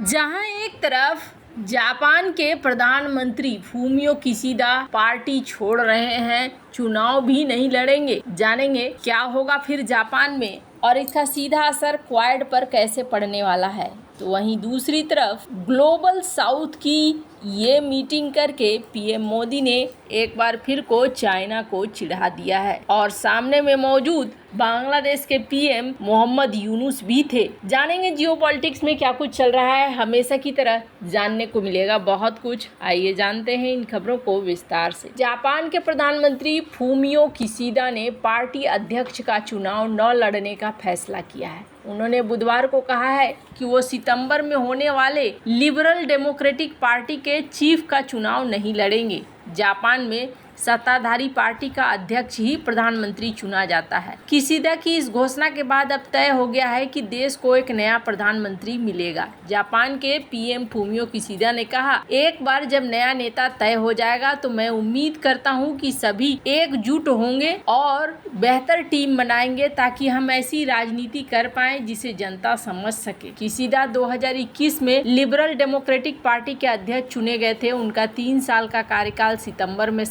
जहां एक तरफ जापान के प्रधानमंत्री फूमियो किशिदा पार्टी छोड़ रहे हैं, चुनाव भी नहीं लड़ेंगे। जानेंगे क्या होगा फिर जापान में और इसका सीधा असर क्वाड पर कैसे पड़ने वाला है। तो वहीं दूसरी तरफ ग्लोबल साउथ की ये मीटिंग करके पीएम मोदी ने एक बार फिर को चाइना को चिढ़ा दिया है और सामने में मौजूद बांग्लादेश के पीएम मोहम्मद यूनुस भी थे। जानेंगे जियोपॉलिटिक्स में क्या कुछ चल रहा है। हमेशा की तरह जानने को मिलेगा बहुत कुछ। आइए जानते हैं इन खबरों को विस्तार से। जापान के प्रधानमंत्री फूमियो किशिदा ने पार्टी अध्यक्ष का चुनाव न लड़ने का फैसला किया है। उन्होंने बुधवार को कहा है कि वो सितंबर में होने वाले लिबरल डेमोक्रेटिक पार्टी के चीफ का चुनाव नहीं लड़ेंगे। जापान में सत्ताधारी पार्टी का अध्यक्ष ही प्रधानमंत्री चुना जाता है। किशिदा की इस घोषणा के बाद अब तय हो गया है कि देश को एक नया प्रधानमंत्री मिलेगा। जापान के पीएम फूमियो किशिदा ने कहा, एक बार जब नया नेता तय हो जाएगा तो मैं उम्मीद करता हूं कि सभी एकजुट होंगे और बेहतर टीम बनाएंगे ताकि हम ऐसी राजनीति कर पाएं जिसे जनता समझ सके। किशिदा 2021 में लिबरल डेमोक्रेटिक पार्टी के अध्यक्ष चुने गए थे। उनका 3 साल का कार्यकाल सितंबर में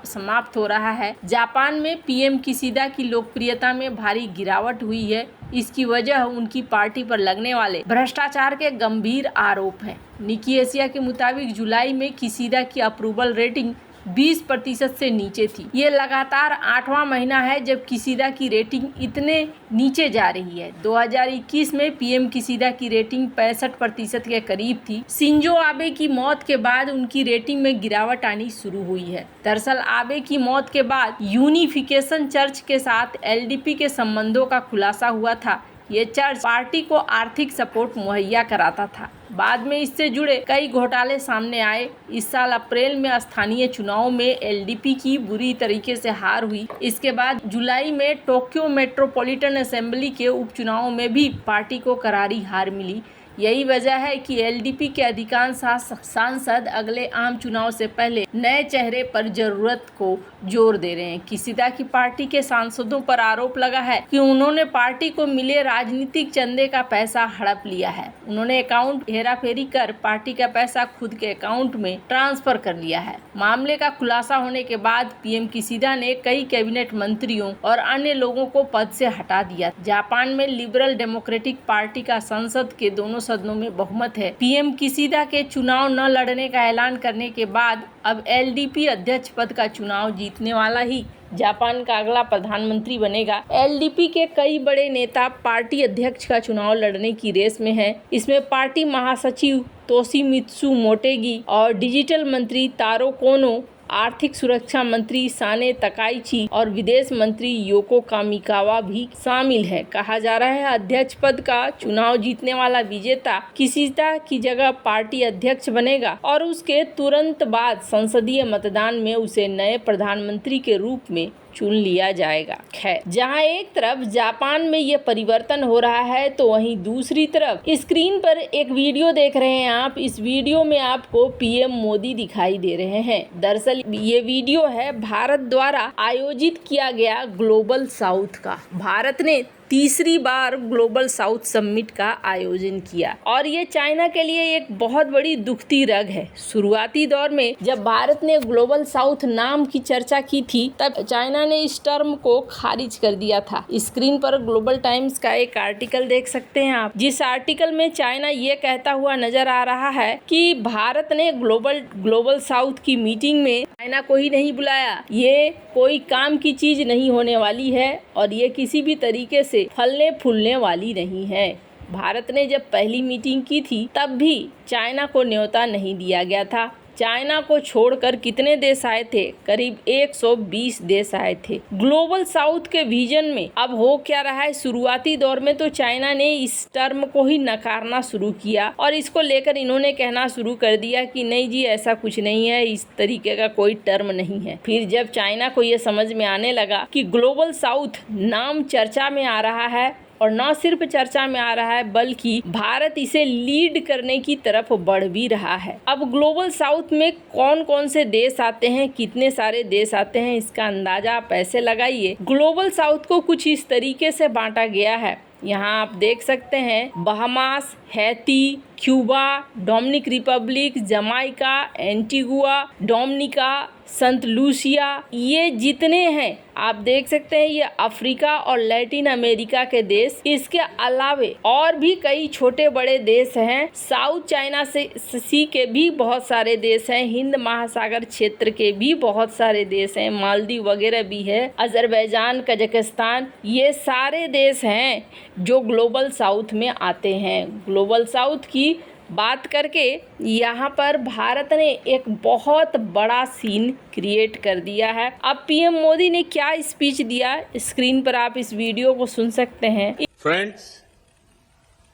समाप्त हो रहा है। जापान में पीएम किशिदा की लोकप्रियता में भारी गिरावट हुई है। इसकी वजह उनकी पार्टी पर लगने वाले भ्रष्टाचार के गंभीर आरोप हैं। निकी एशिया के मुताबिक जुलाई में किशिदा की अप्रूवल रेटिंग 20% से नीचे थी। ये लगातार 8वां महीना है जब किशिदा की रेटिंग इतने नीचे जा रही है। 2021 में पीएम किशिदा की रेटिंग 65% के करीब थी। शिंजो आबे की मौत के बाद उनकी रेटिंग में गिरावट आनी शुरू हुई है। दरअसल आबे की मौत के बाद यूनिफिकेशन चर्च के साथ एलडीपी के संबंधों का खुलासा हुआ था। ये चर्च पार्टी को आर्थिक सपोर्ट मुहैया कराता था। बाद में इससे जुड़े कई घोटाले सामने आए। इस साल अप्रैल में स्थानीय चुनाव में एलडीपी की बुरी तरीके से हार हुई। इसके बाद जुलाई में टोक्यो मेट्रोपॉलिटन असेंबली के उपचुनाव में भी पार्टी को करारी हार मिली। यही वजह है कि एलडीपी के अधिकांश सांसद अगले आम चुनाव से पहले नए चेहरे पर जरूरत को जोर दे रहे हैं। किशिदा की पार्टी के सांसदों पर आरोप लगा है कि उन्होंने पार्टी को मिले राजनीतिक चंदे का पैसा हड़प लिया है। उन्होंने अकाउंट हेराफेरी कर पार्टी का पैसा खुद के अकाउंट में ट्रांसफर कर लिया है। मामले का खुलासा होने के बाद पीएम किशिदा ने कई कैबिनेट मंत्रियों और अन्य लोगों को पद से हटा दिया। जापान में लिबरल डेमोक्रेटिक पार्टी का संसद के दोनों सदनों में बहुमत है। पीएम किशिदा के चुनाव न लड़ने का ऐलान करने के बाद अब एलडीपी अध्यक्ष पद का चुनाव जीतने वाला ही जापान का अगला प्रधानमंत्री बनेगा। एलडीपी के कई बड़े नेता पार्टी अध्यक्ष का चुनाव लड़ने की रेस में हैं। इसमें पार्टी महासचिव तोशिमित्सु मोटेगी और डिजिटल मंत्री तारो कोनो, आर्थिक सुरक्षा मंत्री साने तकाइची और विदेश मंत्री योको कामिकावा भी शामिल है। कहा जा रहा है अध्यक्ष पद का चुनाव जीतने वाला विजेता किशिदा की जगह पार्टी अध्यक्ष बनेगा और उसके तुरंत बाद संसदीय मतदान में उसे नए प्रधानमंत्री के रूप में चुन लिया जाएगा। खैर, जहां एक तरफ जापान में ये परिवर्तन हो रहा है तो वहीं दूसरी तरफ स्क्रीन पर एक वीडियो देख रहे हैं आप। इस वीडियो में आपको पीएम मोदी दिखाई दे रहे हैं। दरअसल ये वीडियो है भारत द्वारा आयोजित किया गया ग्लोबल साउथ का। भारत ने तीसरी बार ग्लोबल साउथ समिट का आयोजन किया और ये चाइना के लिए एक बहुत बड़ी दुखती रग है। शुरुआती दौर में जब भारत ने ग्लोबल साउथ नाम की चर्चा की थी तब चाइना ने इस टर्म को खारिज कर दिया था। स्क्रीन पर ग्लोबल टाइम्स का एक आर्टिकल देख सकते हैं आप, जिस आर्टिकल में चाइना ये कहता हुआ नजर आ रहा है कि भारत ने ग्लोबल साउथ की मीटिंग में चाइना को ही नहीं बुलाया। ये कोई काम की चीज नहीं होने वाली है और ये किसी भी तरीके से फलने फूलने वाली नहीं है। भारत ने जब पहली मीटिंग की थी तब भी चाइना को न्योता नहीं दिया गया था। चाइना को छोड़कर कितने देश आए थे? करीब 120 देश आए थे। ग्लोबल साउथ के विजन में अब हो क्या रहा है, शुरुआती दौर में तो चाइना ने इस टर्म को ही नकारना शुरू किया और इसको लेकर इन्होंने कहना शुरू कर दिया कि नहीं जी ऐसा कुछ नहीं है, इस तरीके का कोई टर्म नहीं है। फिर जब चाइना को ये समझ में आने लगा कि ग्लोबल साउथ नाम चर्चा में आ रहा है और न सिर्फ चर्चा में आ रहा है बल्कि भारत इसे लीड करने की तरफ बढ़ भी रहा है। अब ग्लोबल साउथ में कौन कौन से देश आते हैं, कितने सारे देश आते हैं, इसका अंदाजा आप ऐसे लगाइए। ग्लोबल साउथ को कुछ इस तरीके से बांटा गया है यहाँ आप देख सकते हैं Bahamas, Haiti, Cuba, Dominican Republic, Jamaica, Antigua, Dominica, संत लूसिया, ये जितने हैं आप देख सकते हैं ये अफ्रीका और लैटिन अमेरिका के देश। इसके अलावे और भी कई छोटे बड़े देश हैं। साउथ चाइना सी के भी बहुत सारे देश हैं। हिंद महासागर क्षेत्र के भी बहुत सारे देश हैं। मालदीव वगैरह भी है। अजरबैजान, कजाकिस्तान, ये सारे देश हैं जो ग्लोबल साउथ में आते हैं। ग्लोबल साउथ की बात करके यहाँ पर भारत ने एक बहुत बड़ा सीन क्रिएट कर दिया है। अब पीएम मोदी ने क्या स्पीच दिया, स्क्रीन पर आप इस वीडियो को सुन सकते हैं। फ्रेंड्स,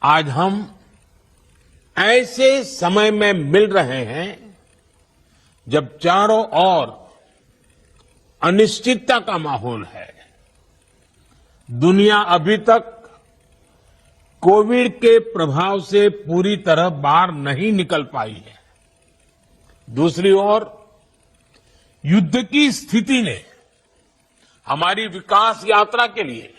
आज हम ऐसे समय में मिल रहे हैं जब चारों ओर अनिश्चितता का माहौल है। दुनिया अभी तक कोविड के प्रभाव से पूरी तरह बाहर नहीं निकल पाई है। दूसरी ओर युद्ध की स्थिति ने हमारी विकास यात्रा के लिए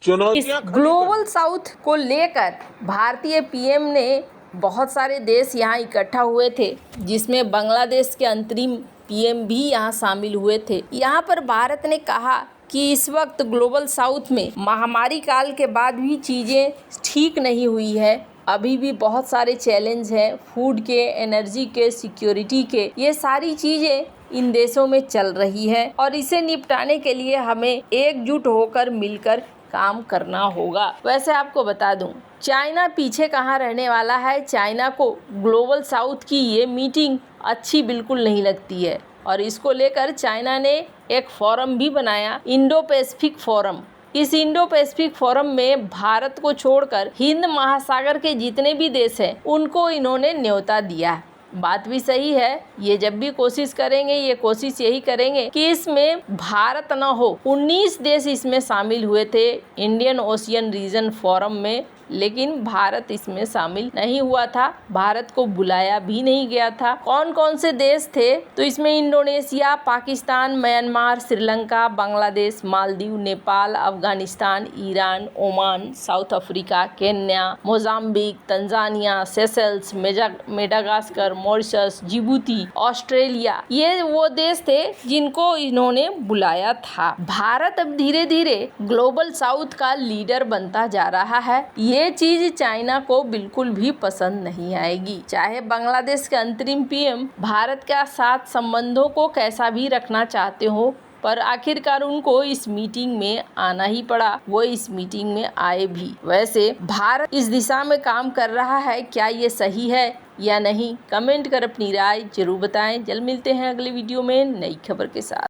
चुनौतियां ग्लोबल साउथ को लेकर भारतीय पीएम ने बहुत सारे देश यहाँ इकट्ठा हुए थे, जिसमें बांग्लादेश के अंतरिम पीएम भी यहाँ शामिल हुए थे। यहाँ पर भारत ने कहा कि इस वक्त ग्लोबल साउथ में महामारी काल के बाद भी चीज़ें ठीक नहीं हुई है। अभी भी बहुत सारे चैलेंज हैं, फूड के, एनर्जी के, सिक्योरिटी के, ये सारी चीज़ें इन देशों में चल रही है और इसे निपटाने के लिए हमें एकजुट होकर मिलकर काम करना होगा। वैसे आपको बता दूं, चाइना पीछे कहाँ रहने वाला है। चाइना को ग्लोबल साउथ की ये मीटिंग अच्छी बिल्कुल नहीं लगती है और इसको लेकर चाइना ने एक फोरम भी बनाया, इंडो पैसिफिक फोरम। इस इंडो पैसिफिक फोरम में भारत को छोड़कर हिंद महासागर के जितने भी देश हैं उनको इन्होंने न्योता दिया है। बात भी सही है। ये जब भी कोशिश करेंगे, ये कोशिश यही करेंगे कि इसमें भारत ना हो। 19 देश इसमें शामिल हुए थे इंडियन ओशियन रीजन फोरम में, लेकिन भारत इसमें शामिल नहीं हुआ था। भारत को बुलाया भी नहीं गया था। कौन कौन से देश थे, तो इसमें Indonesia, Pakistan, Myanmar, Sri Lanka, Bangladesh, Maldives, Nepal, Afghanistan, Iran, Oman, south Africa, Kenya, Mozambique, Tanzania, Seychelles, Madagascar, Mauritius, Djibouti, Australia, ये वो देश थे जिनको इन्होंने बुलाया था। भारत अब धीरे धीरे ग्लोबल साउथ का लीडर बनता जा रहा है। ये चीज चाइना को बिल्कुल भी पसंद नहीं आएगी। चाहे बांग्लादेश के अंतरिम पीएम भारत के साथ संबंधों को कैसा भी रखना चाहते हो, पर आखिरकार उनको इस मीटिंग में आना ही पड़ा। वो इस मीटिंग में आए भी। वैसे भारत इस दिशा में काम कर रहा है, क्या ये सही है या नहीं? कमेंट कर अपनी राय जरूर बताएं। जल्द मिलते हैं अगले वीडियो में नई खबर के साथ।